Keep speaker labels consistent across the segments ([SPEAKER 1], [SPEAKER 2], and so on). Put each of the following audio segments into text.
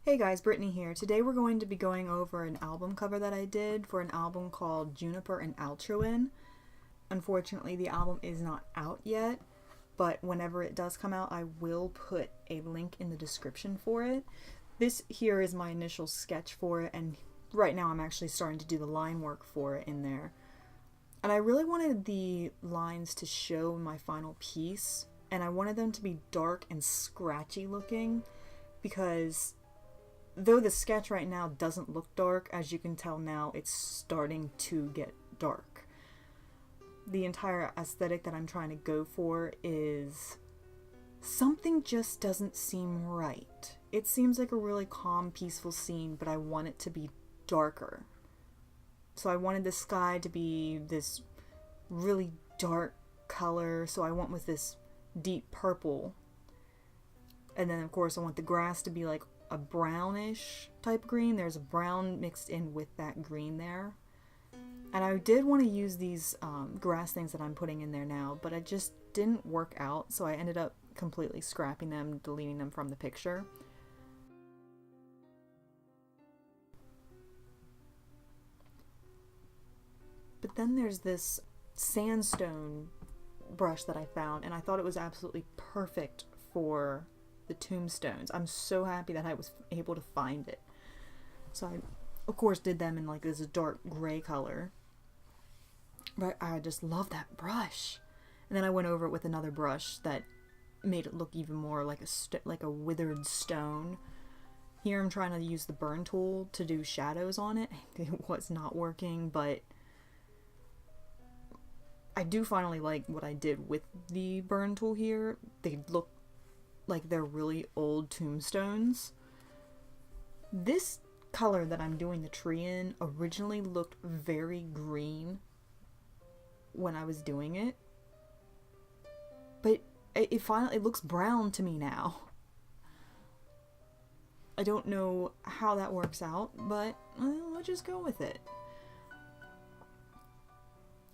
[SPEAKER 1] Hey guys, Brittany here. Today we're going to be going over an album cover that I did for an album called Juniper and Altruan. Unfortunately, the album is not out yet, but whenever it does come out, I will put a link in the description for it. This here is my initial sketch for it, and right now I'm actually starting to do the line work for it in there. And I really wanted the lines to show my final piece, and I wanted them to be dark and scratchy looking, because though the sketch right now doesn't look dark, as you can tell now, it's starting to get dark. The entire aesthetic that I'm trying to go for is something just doesn't seem right. It seems like a really calm, peaceful scene, but I want it to be darker. So I wanted the sky to be this really dark color, so I went with this deep purple. And then of course I want the grass to be like a brownish type green. There's a brown mixed in with that green there. And I did want to use these grass things that I'm putting in there now, but it just didn't work out, so I ended up completely scrapping them, deleting them from the picture. But then there's this sandstone brush that I found, and I thought it was absolutely perfect for the tombstones. I'm so happy that I was able to find it. So I, of course, did them in like this dark gray color. But I just love that brush. And then I went over it with another brush that made it look even more like a withered stone. Here I'm trying to use the burn tool to do shadows on it. It was not working, but I do finally like what I did with the burn tool here. They look like they're really old tombstones. This color that I'm doing the tree in originally looked very green when I was doing it, but it looks brown to me now. I don't know how that works out, but I'll just go with it.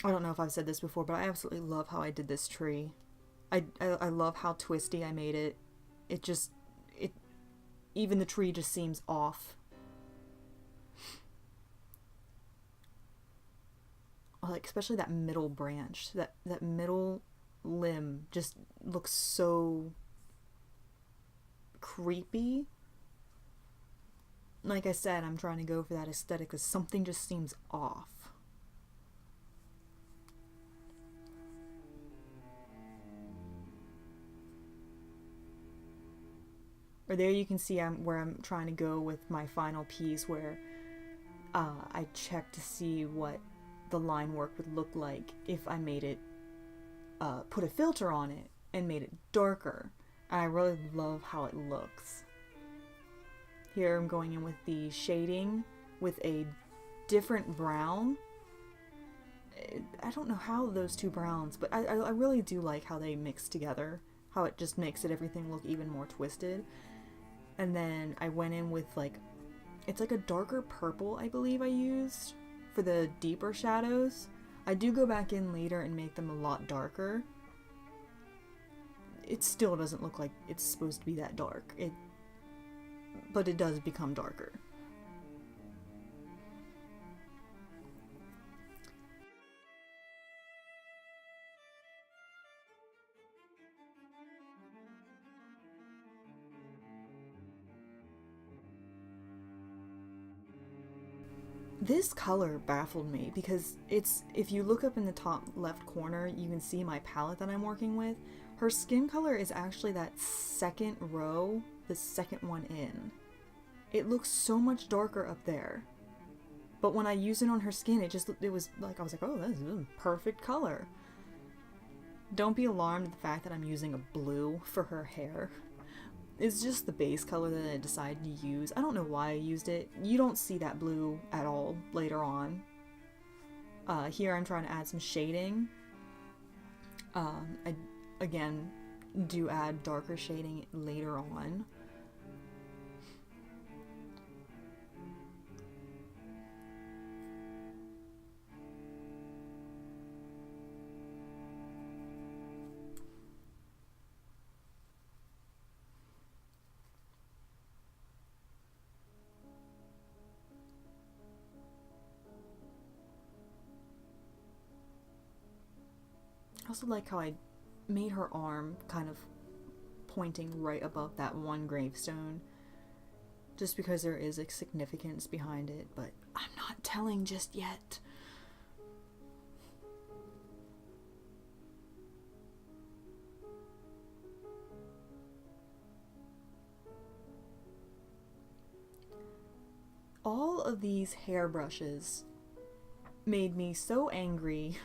[SPEAKER 1] I don't know if I've said this before, but I absolutely love how I did this tree. I love how twisty I made it. Even the tree just seems off. Like, especially that middle branch, that middle limb just looks so creepy. Like I said, I'm trying to go for that aesthetic because something just seems off. Or there you can see where I'm trying to go with my final piece, where I checked to see what the line work would look like if I made it, put a filter on it and made it darker. And I really love how it looks. Here I'm going in with the shading with a different brown. I don't know how those two browns, but I really do like how they mix together. How it just makes everything look even more twisted. And then I went in with it's like a darker purple, I believe I used for the deeper shadows. I do go back in later and make them a lot darker. It still doesn't look like it's supposed to be that dark. But it does become darker. This color baffled me because if you look up in the top left corner, you can see my palette that I'm working with. Her skin color is actually that second row, the second one in. It looks so much darker up there. But when I used it on her skin, it was like, I was like, oh, this is a perfect color. Don't be alarmed at the fact that I'm using a blue for her hair. It's just the base color that I decided to use. I don't know why I used it. You don't see that blue at all later on. Here I'm trying to add some shading. I, again, do add darker shading later on. also like how I made her arm kind of pointing right above that one gravestone, just because there is a significance behind it, but I'm not telling just yet. All of these hairbrushes made me so angry.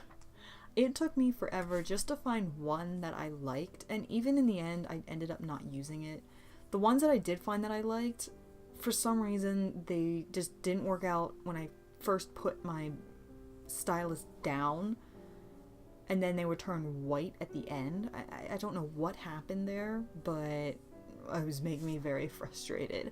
[SPEAKER 1] It took me forever just to find one that I liked, and even in the end, I ended up not using it. The ones that I did find that I liked, for some reason, they just didn't work out when I first put my stylus down, and then they would turn white at the end. I don't know what happened there, but it was making me very frustrated.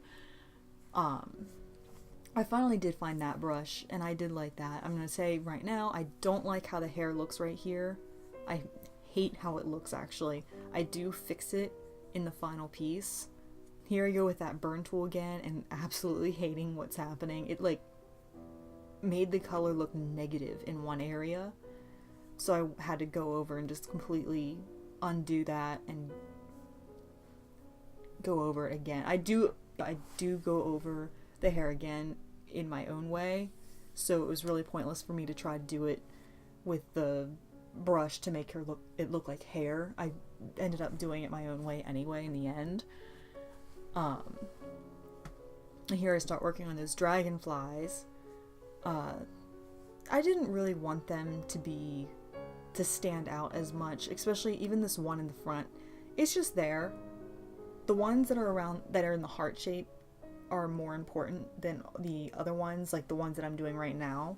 [SPEAKER 1] I finally did find that brush, and I did like that. I'm going to say right now, I don't like how the hair looks right here. I hate how it looks, actually. I do fix it in the final piece. Here I go with that burn tool again, and absolutely hating what's happening. It, like, made the color look negative in one area. So I had to go over and just completely undo that and go over it again. I do go over the hair again in my own way, so it was really pointless for me to try to do it with the brush to make it look like hair. I ended up doing it my own way anyway in the end. Here I start working on those dragonflies. I didn't really want them to stand out as much, especially even this one in the front. It's just there. The ones that are in the heart shape are more important than the other ones, like the ones that I'm doing right now.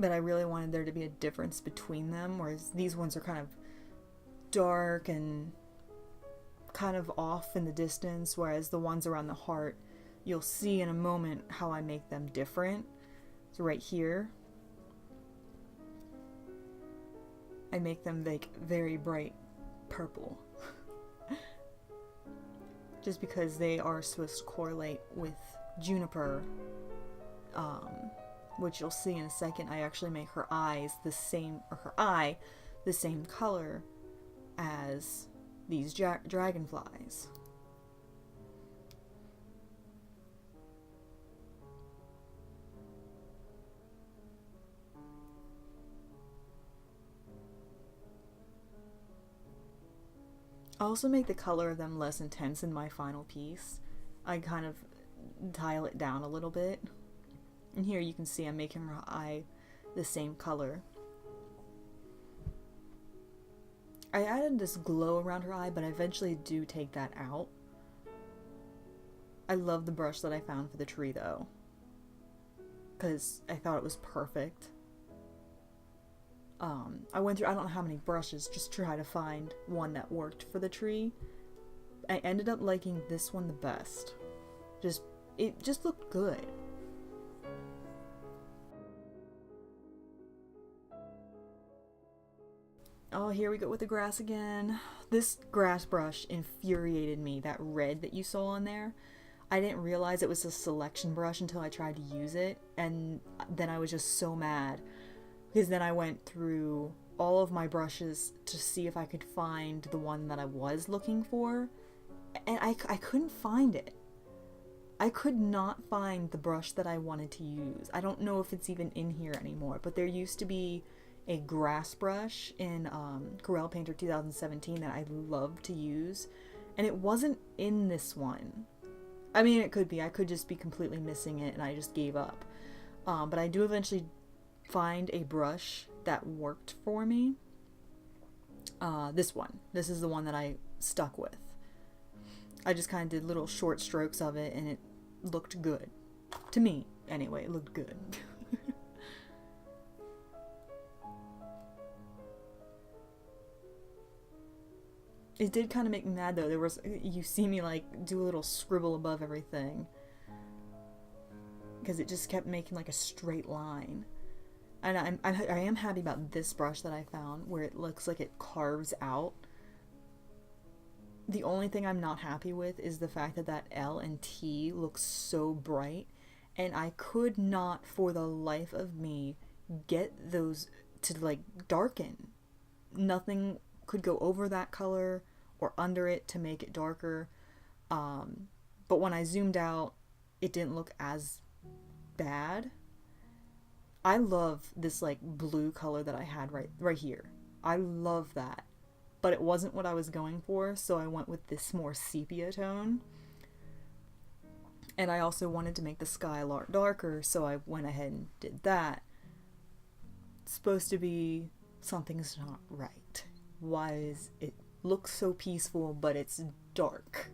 [SPEAKER 1] But I really wanted there to be a difference between them, whereas these ones are kind of dark and kind of off in the distance, whereas the ones around the heart, you'll see in a moment how I make them different. So right here, I make them like very bright purple. Just because they are supposed to correlate with Juniper, which you'll see in a second. I actually make her eyes the same color as these dragonflies. I also make the color of them less intense in my final piece. I kind of dial it down a little bit. And here you can see I'm making her eye the same color. I added this glow around her eye, but I eventually do take that out. I love the brush that I found for the tree though, because I thought it was perfect. I went through I don't know how many brushes just to try to find one that worked for the tree. I ended up liking this one the best. It just looked good. Oh, here we go with the grass again. This grass brush infuriated me, that red that you saw on there. I didn't realize it was a selection brush until I tried to use it, and then I was just so mad. Because then I went through all of my brushes to see if I could find the one that I was looking for, and I couldn't find it. I could not find the brush that I wanted to use. I don't know if it's even in here anymore, but there used to be a grass brush in Corel Painter 2017 that I love to use, and it wasn't in this one. I mean, it could be. I could just be completely missing it and I just gave up. But I do eventually find a brush that worked for me. This one. This is the one that I stuck with. I just kind of did little short strokes of it and it looked good. To me, anyway, it looked good. It did kind of make me mad though. You see me like do a little scribble above everything, because it just kept making like a straight line. And I am happy about this brush that I found, where it looks like it carves out. The only thing I'm not happy with is the fact that that L and T looks so bright, and I could not for the life of me get those to like darken. Nothing could go over that color or under it to make it darker. But when I zoomed out, it didn't look as bad. I love this like blue color that I had right here. I love that. But it wasn't what I was going for, so I went with this more sepia tone. And I also wanted to make the sky a lot darker, so I went ahead and did that. It's supposed to be something's not right. Why is it looks so peaceful, but it's dark?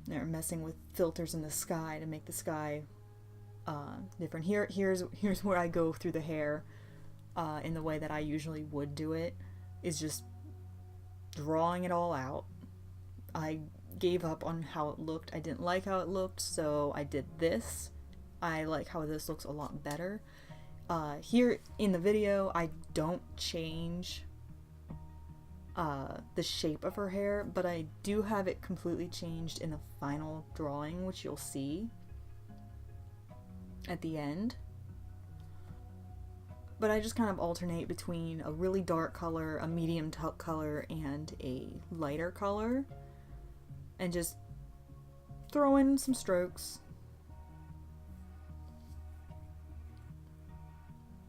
[SPEAKER 1] They're messing with filters in the sky to make the sky different. Here's where I go through the hair in the way that I usually would do it, is just drawing it all out. I gave up on how it looked. I didn't like how it looked, so I did this. I like how this looks a lot better. Here in the video, I don't change the shape of her hair, but I do have it completely changed in the final drawing, which you'll see at the end. But I just kind of alternate between a really dark color, a medium color, and a lighter color, and just throw in some strokes.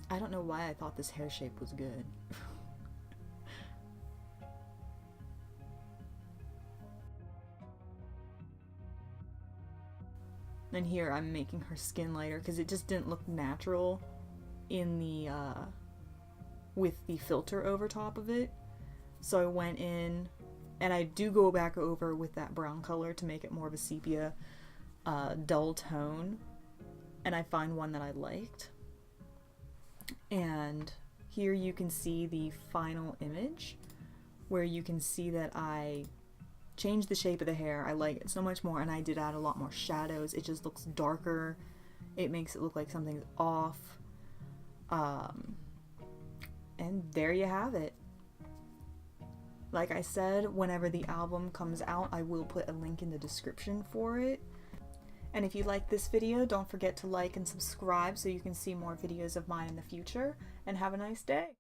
[SPEAKER 1] I don't know why I thought this hair shape was good. And here I'm making her skin lighter because it just didn't look natural in the with the filter over top of it. So I went in, and I do go back over with that brown color to make it more of a sepia dull tone, and I find one that I liked. And here you can see the final image where you can see that I changed the shape of the hair. I like it so much more, and I did add a lot more shadows. It just looks darker. It makes it look like something's off. And there you have it. Like I said, whenever the album comes out, I will put a link in the description for it. And if you like this video, don't forget to like and subscribe so you can see more videos of mine in the future. And have a nice day.